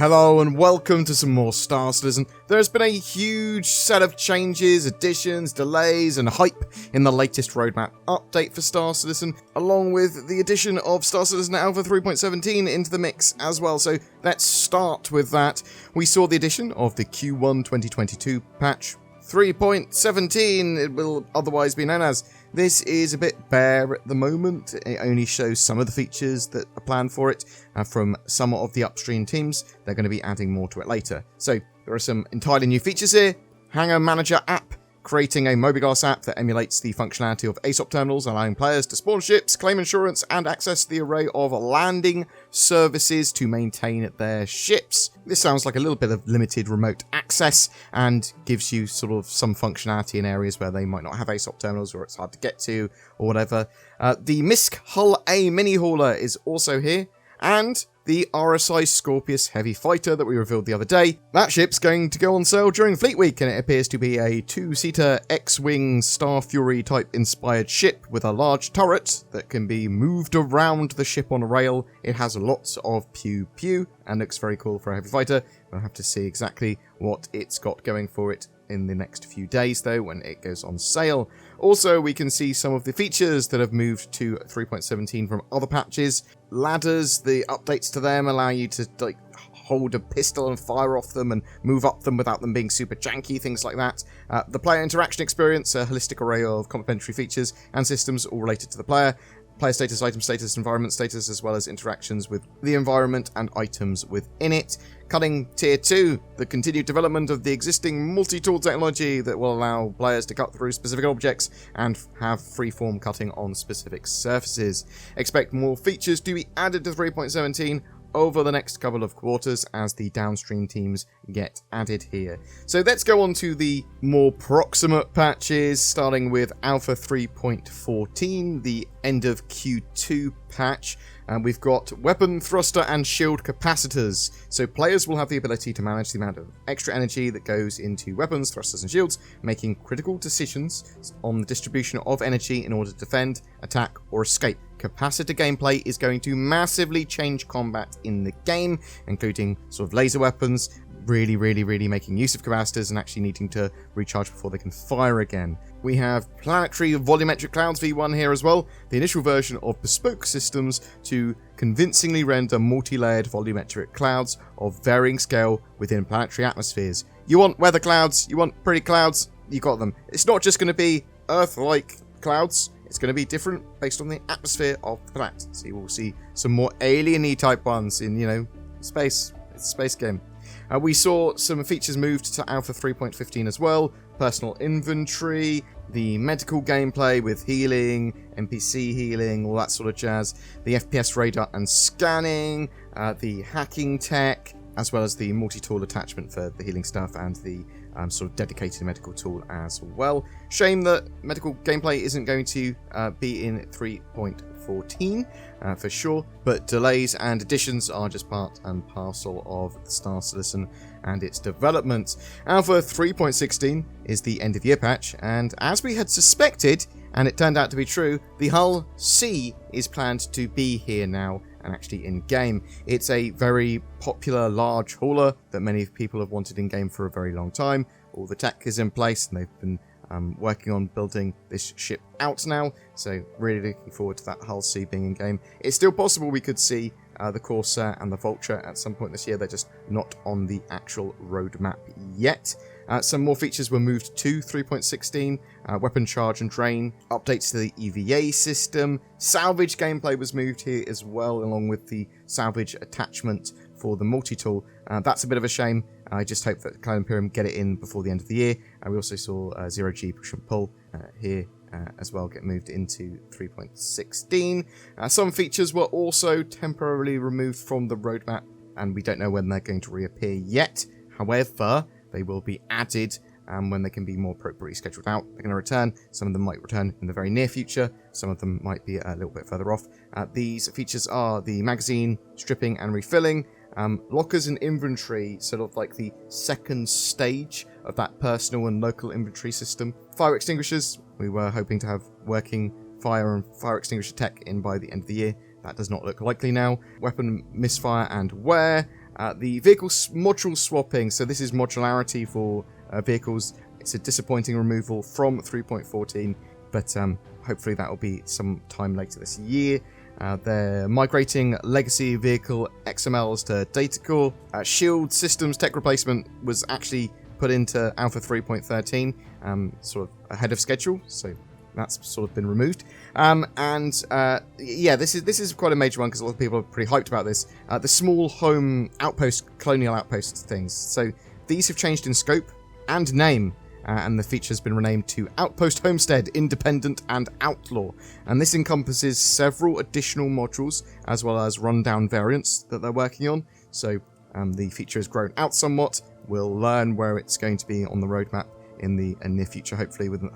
Hello and welcome to some more Star Citizen. There's been a huge set of changes, additions, delays and hype in the latest roadmap update for Star Citizen, along with the addition of Star Citizen Alpha 3.17 into the mix as well. So let's start with that. We saw the addition of the Q1 2022 patch 3.17, it will otherwise be known as. This is a bit bare at the moment. It only shows some of the features that are planned for it from some of the upstream teams. They're going to be adding more to it later. So there are some entirely new features here. Hangar Manager app, creating a mobiGas app that emulates the functionality of ASOP terminals, allowing players to spawn ships, claim insurance, and access the array of landing services to maintain their ships. This sounds like a little bit of limited remote access and gives you sort of some functionality in areas where they might not have ASOP terminals or it's hard to get to or whatever. The MISC Hull A mini hauler is also here, and the RSI Scorpius heavy fighter that we revealed the other day. That ship's going to go on sale during Fleet Week, and it appears to be a two-seater X-Wing Star Fury type inspired ship with a large turret that can be moved around the ship on a rail. It has lots of pew-pew and looks very cool for a heavy fighter. We'll have to see exactly what it's got going for it in the next few days though when it goes on sale. Also, we can see some of the features that have moved to 3.17 from other patches. Ladders, the updates to them allow you to hold a pistol and fire off them and move up them without them being super janky, things like that. The player interaction experience, a holistic array of complementary features and systems all related to the player. Player status, item status, environment status, as well as interactions with the environment and items within it. Cutting Tier 2, the continued development of the existing multi-tool technology that will allow players to cut through specific objects and have freeform cutting on specific surfaces. Expect more features to be added to 3.17 over the next couple of quarters as the downstream teams get added here. So let's go on to the more proximate patches, starting with Alpha 3.14, the end of Q2 patch. And we've got weapon, thruster, and shield capacitors. So players will have the ability to manage the amount of extra energy that goes into weapons, thrusters, and shields, making critical decisions on the distribution of energy in order to defend, attack, or escape. Capacitor gameplay is going to massively change combat in the game, including sort of laser weapons, really making use of capacitors and actually needing to recharge before they can fire again. We have planetary volumetric clouds V1 here as well, the initial version of bespoke systems to convincingly render multi-layered volumetric clouds of varying scale within planetary atmospheres. You want weather clouds, you want pretty clouds, you got them. It's not just going to be Earth-like clouds, it's going to be different based on the atmosphere of the planet. So you will see some more alien-y type ones in, space. It's a space game. We saw some features moved to Alpha 3.15 as well. Personal inventory, the medical gameplay with healing, NPC healing, all that sort of jazz. The FPS radar and scanning, the hacking tech, as well as the multi-tool attachment for the healing stuff and the sort of dedicated medical tool as well. Shame that medical gameplay isn't going to be in 3.14 for sure, but delays and additions are just part and parcel of the Star Citizen and its development. Alpha 3.16 is the end of year patch, and as we had suspected, and it turned out to be true, the Hull C is planned to be here now and actually in-game. It's a very popular large hauler that many people have wanted in-game for a very long time. All the tech is in place and they've been working on building this ship out now, so really looking forward to that Hull C being in-game. It's still possible we could see the Corsair and the Vulture at some point this year. They're just not on the actual roadmap yet. Some more features were moved to 3.16, weapon charge and drain, updates to the EVA system, salvage gameplay was moved here as well, along with the salvage attachment for the multi-tool. That's a bit of a shame. I just hope that Cloud Imperium get it in before the end of the year. We also saw zero-G push and pull here as well get moved into 3.16. Some features were also temporarily removed from the roadmap, and we don't know when they're going to reappear yet. However, they will be added when they can be more appropriately scheduled out. They're going to return. Some of them might return in the very near future. Some of them might be a little bit further off. These features are the magazine stripping and refilling, lockers and inventory, sort of like the second stage of that personal and local inventory system. Fire extinguishers, we were hoping to have working fire and fire extinguisher tech in by the end of the year. That does not look likely now. Weapon misfire and wear, The vehicle module swapping, so this is modularity for vehicles. It's a disappointing removal from 3.14, but hopefully that will be some time later this year. They're migrating legacy vehicle XMLs to data core. Shield systems tech replacement was actually put into Alpha 3.13, sort of ahead of schedule, so that's sort of been removed. Yeah, this is quite a major one because a lot of people are pretty hyped about this. The small home outpost, colonial outpost things. So these have changed in scope and name. And the feature has been renamed to Outpost Homestead, Independent and Outlaw. And this encompasses several additional modules, as well as rundown variants that they're working on. So the feature has grown out somewhat. We'll learn where it's going to be on the roadmap in the near future, hopefully within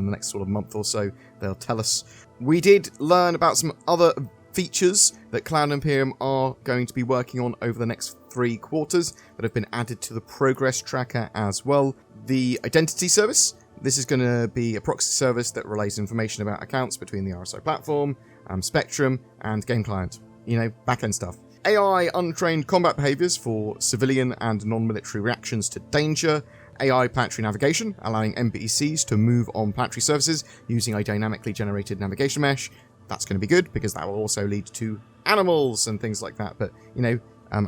the next sort of month or so. They'll tell us. We did learn about some other features that Cloud Imperium are going to be working on over the next 3 quarters that have been added to the progress tracker as well. The identity service. This is going to be a proxy service that relays information about accounts between the RSI platform, Spectrum, and game client. You know, backend stuff. AI untrained combat behaviors for civilian and non-military reactions to danger. AI planetary navigation, allowing NPCs to move on planetary surfaces using a dynamically generated navigation mesh. That's going to be good because that will also lead to animals and things like that. But, you know,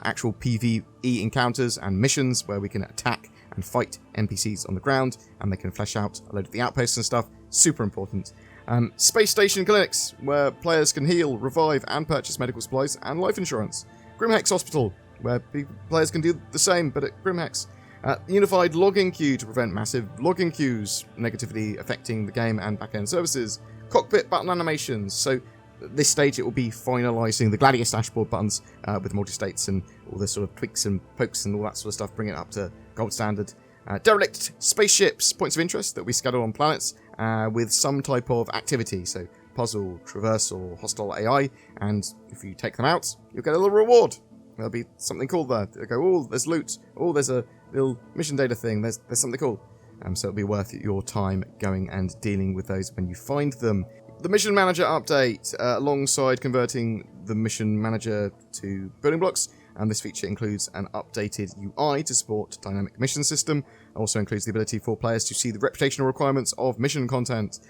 actual PvE encounters and missions where we can attack and fight NPCs on the ground, and they can flesh out a load of the outposts and stuff. Super important. Space station clinics, where players can heal, revive, and purchase medical supplies and life insurance. Grimhex Hospital, where players can do the same, but at Grimhex. Unified logging queue to prevent massive logging queues negatively affecting the game and backend services. Cockpit button animations. So at this stage it will be finalising the Gladius dashboard buttons with multi-states and all the sort of tweaks and pokes and all that sort of stuff, bring it up to gold standard. Derelict spaceships, points of interest that we schedule on planets with some type of activity. So puzzle, traversal, hostile AI, and if you take them out, you'll get a little reward. There'll be something cool there. They'll go, oh, there's loot. Oh, there's a little mission data thing. There's something cool. So it'll be worth your time going and dealing with those when you find them. The Mission Manager update, alongside converting the Mission Manager to building blocks, and this feature includes an updated UI to support dynamic mission system. It also includes the ability for players to see the reputational requirements of mission content.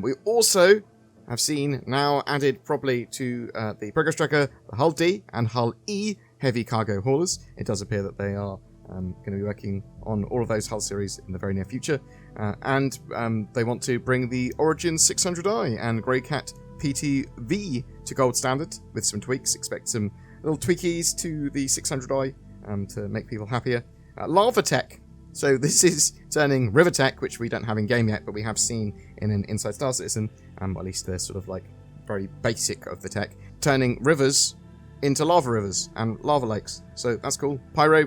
We also have seen now added properly to the progress tracker the Hull D and Hull E heavy cargo haulers. It does appear that they are going to be working on all of those hull series in the very near future. And they want to bring the Origin 600i and Greycat PTV to gold standard with some tweaks. Expect some little tweakies to the 600i to make people happier. Lava Tech. So this is turning River Tech, which we don't have in game yet, but we have seen in an Inside Star Citizen, at least they're sort of like very basic of the tech, turning rivers into lava rivers and lava lakes. So that's cool. Pyro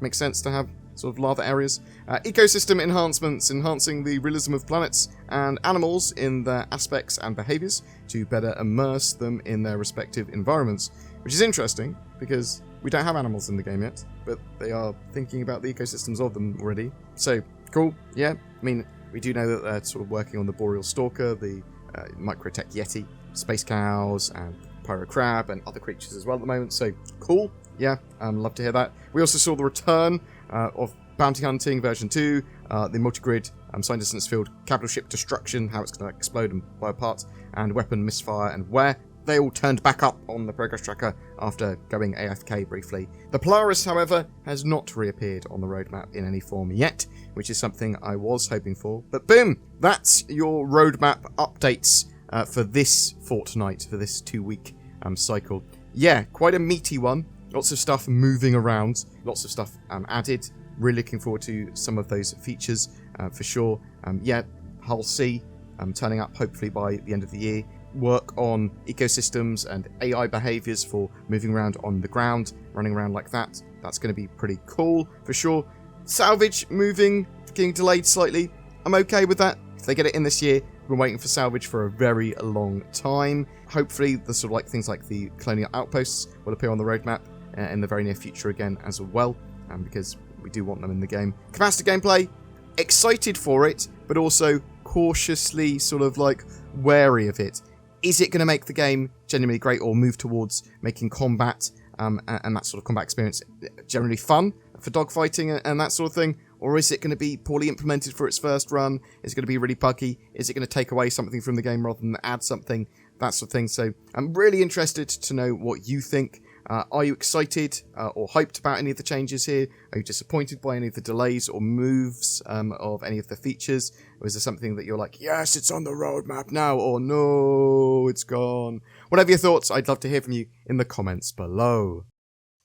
makes sense to have sort of lava areas. Ecosystem enhancements, enhancing the realism of planets and animals in their aspects and behaviors to better immerse them in their respective environments, which is interesting because we don't have animals in the game yet, but they are thinking about the ecosystems of them already. So, cool, yeah. I mean, we do know that they're sort of working on the Boreal Stalker, the Microtech Yeti, Space Cows, and Pyro Crab, and other creatures as well at the moment. So, cool, yeah, love to hear that. We also saw the return of Bounty Hunting version 2, the multi-grid science distance field capital ship destruction, how it's going to explode and blow apart, and weapon misfire and wear. They all turned back up on the progress tracker after going AFK briefly. The Polaris, however, has not reappeared on the roadmap in any form yet, which is something I was hoping for. But boom, that's your roadmap updates for this fortnight, for this 2-week cycle. Yeah, quite a meaty one. Lots of stuff moving around, lots of stuff added. Really looking forward to some of those features for sure. Yeah, Hull C turning up hopefully by the end of the year. Work on ecosystems and AI behaviors for moving around on the ground, running around like that. That's going to be pretty cool for sure. Salvage moving, getting delayed slightly. I'm okay with that. If they get it in this year, we've been waiting for salvage for a very long time. Hopefully, the sort of like things like the colonial outposts will appear on the roadmap in the very near future again as well, because we do want them in the game. Capacity gameplay, excited for it, but also cautiously sort of like wary of it. Is it going to make the game genuinely great or move towards making combat and that sort of combat experience generally fun for dogfighting and that sort of thing? Or is it going to be poorly implemented for its first run? Is it going to be really buggy? Is it going to take away something from the game rather than add something? That sort of thing. So I'm really interested to know what you think. Are you excited or hyped about any of the changes here? Are you disappointed by any of the delays or moves of any of the features? Or is there something that you're like, yes, it's on the roadmap now, or no, it's gone? Whatever your thoughts, I'd love to hear from you in the comments below.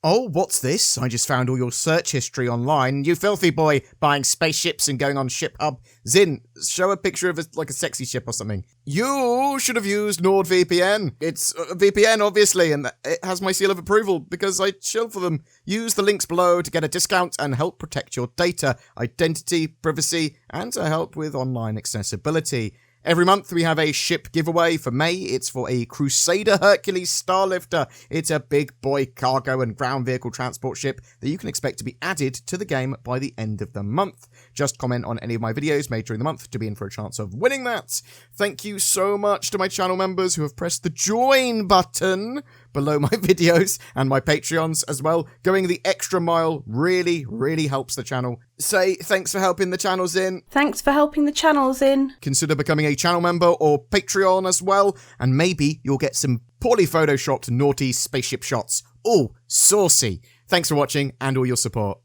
Oh, what's this? I just found all your search history online. You filthy boy, buying spaceships and going on Ship Hub. Zin, show a picture of a sexy ship or something. You should have used NordVPN. It's a VPN, obviously, and it has my seal of approval because I chill for them. Use the links below to get a discount and help protect your data, identity, privacy, and to help with online accessibility. Every month we have a ship giveaway. For May, it's for a Crusader Hercules Starlifter. It's a big boy cargo and ground vehicle transport ship that you can expect to be added to the game by the end of the month. Just comment on any of my videos made during the month to be in for a chance of winning that. Thank you so much to my channel members who have pressed the join button below my videos and my Patreons as well. Going the extra mile really, really helps the channel. Say thanks for helping the channel, Zin. Thanks for helping the channel, Zin. Consider becoming a channel member or Patreon as well, and maybe you'll get some poorly photoshopped naughty spaceship shots. Ooh, saucy. Thanks for watching and all your support.